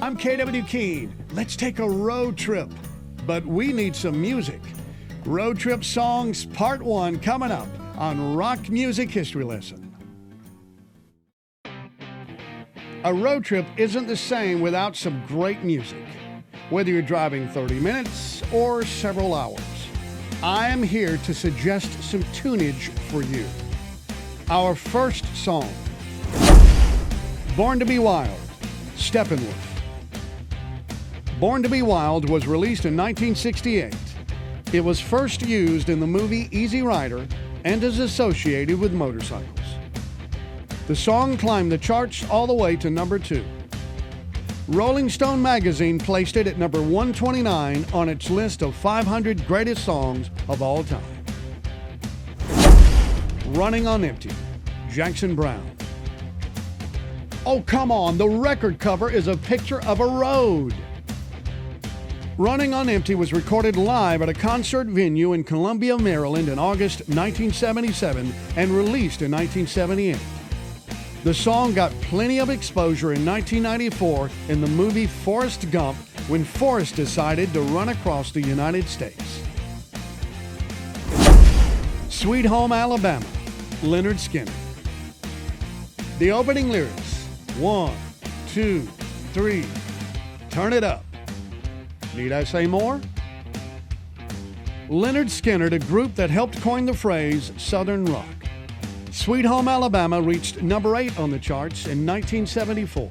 I'm KW Keene. Let's take a road trip, but we need some music. Road Trip Songs Part 1 coming up on Rock Music History Lesson. A road trip isn't the same without some great music. Whether you're driving 30 minutes or several hours, I am here to suggest some tunage for you. Our first song, Born to Be Wild, Steppenwolf. Born to Be Wild was released in 1968. It was first used in the movie Easy Rider and is associated with motorcycles. The song climbed the charts all the way to number 2. Rolling Stone magazine placed it at number 129 on its list of 500 greatest songs of all time. Running on Empty, Jackson Browne. Oh, come on, the record cover is a picture of a road. Running on Empty was recorded live at a concert venue in Columbia, Maryland in August 1977 and released in 1978. The song got plenty of exposure in 1994 in the movie Forrest Gump when Forrest decided to run across the United States. Sweet Home Alabama, Lynyrd Skynyrd. The opening lyrics, 1, 2, 3, turn it up. Need I say more? Lynyrd Skynyrd, a group that helped coin the phrase Southern rock. Sweet Home Alabama reached number 8 on the charts in 1974.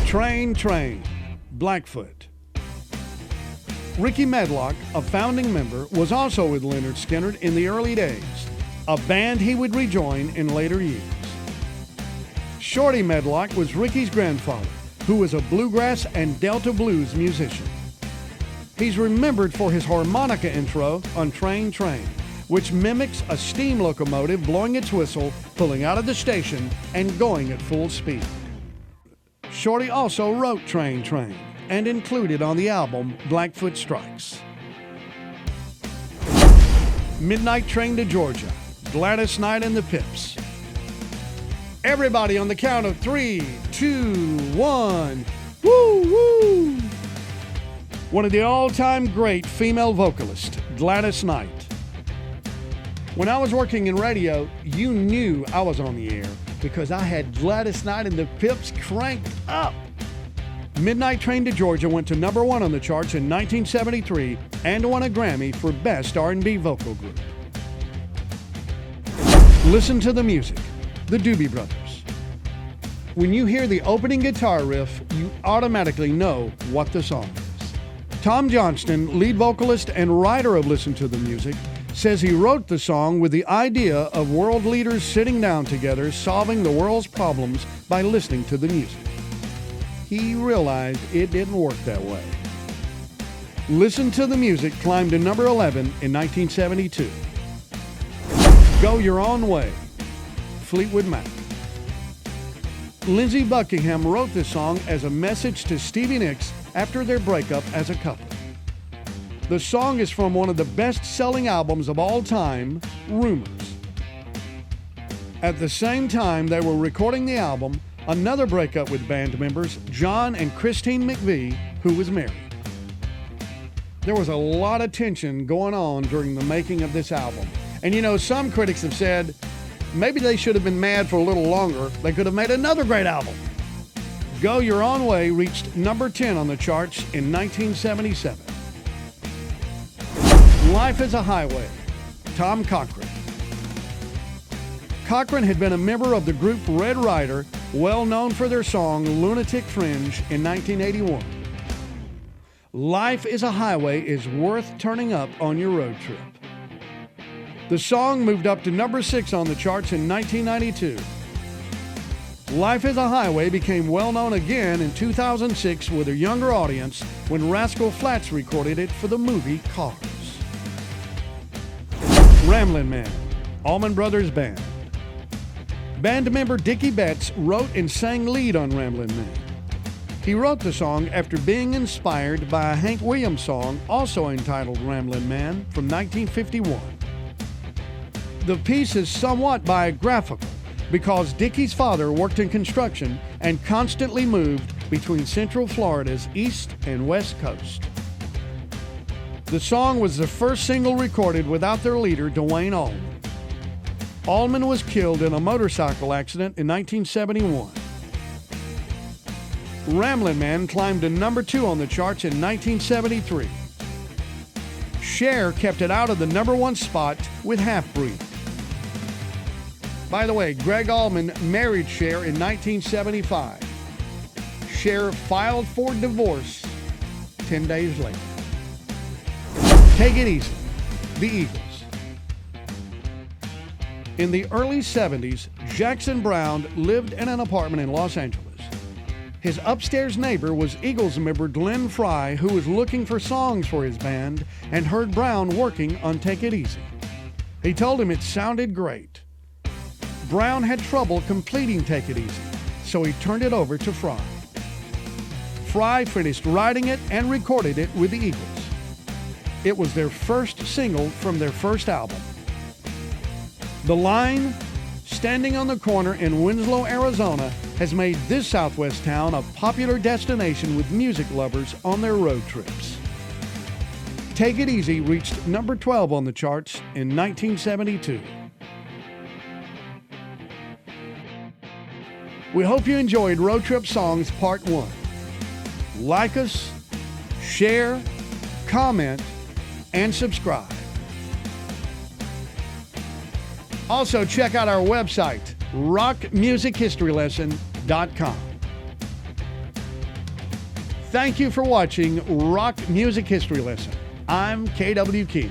Train, Train, Blackfoot. Ricky Medlock, a founding member, was also with Lynyrd Skynyrd in the early days, a band he would rejoin in later years. Shorty Medlock was Ricky's grandfather, who was a bluegrass and Delta blues musician. He's remembered for his harmonica intro on Train, Train, which mimics a steam locomotive blowing its whistle, pulling out of the station, and going at full speed. Shorty also wrote Train, Train, and included on the album Blackfoot Strikes. Midnight Train to Georgia, Gladys Knight and the Pips. Everybody on the count of 3, 2, 1, woo, woo! One of the all-time great female vocalists, Gladys Knight. When I was working in radio, you knew I was on the air because I had Gladys Knight and the Pips cranked up. Midnight Train to Georgia went to number 1 on the charts in 1973 and won a Grammy for Best R&B Vocal Group. Listen to the music. The Doobie Brothers. When you hear the opening guitar riff, you automatically know what the song is. Tom Johnston, lead vocalist and writer of Listen to the Music, says he wrote the song with the idea of world leaders sitting down together solving the world's problems by listening to the music. He realized it didn't work that way. Listen to the Music climbed to number 11 in 1972. Go Your Own Way, Fleetwood Mac. Lindsey Buckingham wrote this song as a message to Stevie Nicks after their breakup as a couple. The song is from one of the best-selling albums of all time, Rumors. At the same time they were recording the album, another breakup with band members, John and Christine McVie, who was married. There was a lot of tension going on during the making of this album. And you know, some critics have said, maybe they should have been mad for a little longer. They could have made another great album. Go Your Own Way reached number 10 on the charts in 1977. Life is a Highway, Tom Cochrane. Cochrane had been a member of the group Red Rider, well known for their song Lunatic Fringe in 1981. Life is a Highway is worth turning up on your road trip. The song moved up to number 6 on the charts in 1992. Life is a Highway became well known again in 2006 with a younger audience when Rascal Flatts recorded it for the movie Cars. Ramblin' Man, Allman Brothers Band. Band member Dickie Betts wrote and sang lead on Ramblin' Man. He wrote the song after being inspired by a Hank Williams song also entitled Ramblin' Man from 1951. The piece is somewhat biographical, because Dickie's father worked in construction and constantly moved between Central Florida's east and west coast. The song was the first single recorded without their leader, Dwayne Allman. Allman was killed in a motorcycle accident in 1971. Ramblin' Man climbed to number 2 on the charts in 1973. Cher kept it out of the number 1 spot with Half Breed. By the way, Greg Allman married Cher in 1975. Cher filed for divorce 10 days later. Take It Easy, the Eagles. In the early 70s, Jackson Browne lived in an apartment in Los Angeles. His upstairs neighbor was Eagles member Glenn Frey, who was looking for songs for his band and heard Browne working on Take It Easy. He told him it sounded great. Browne had trouble completing Take It Easy, so he turned it over to Frey. Frey finished writing it and recorded it with the Eagles. It was their first single from their first album. The line, standing on the corner in Winslow, Arizona, has made this Southwest town a popular destination with music lovers on their road trips. Take It Easy reached number 12 on the charts in 1972. We hope you enjoyed Road Trip Songs Part 1. Like us, share, comment, and subscribe. Also, check out our website, rockmusichistorylesson.com. Thank you for watching Rock Music History Lesson. I'm KW King.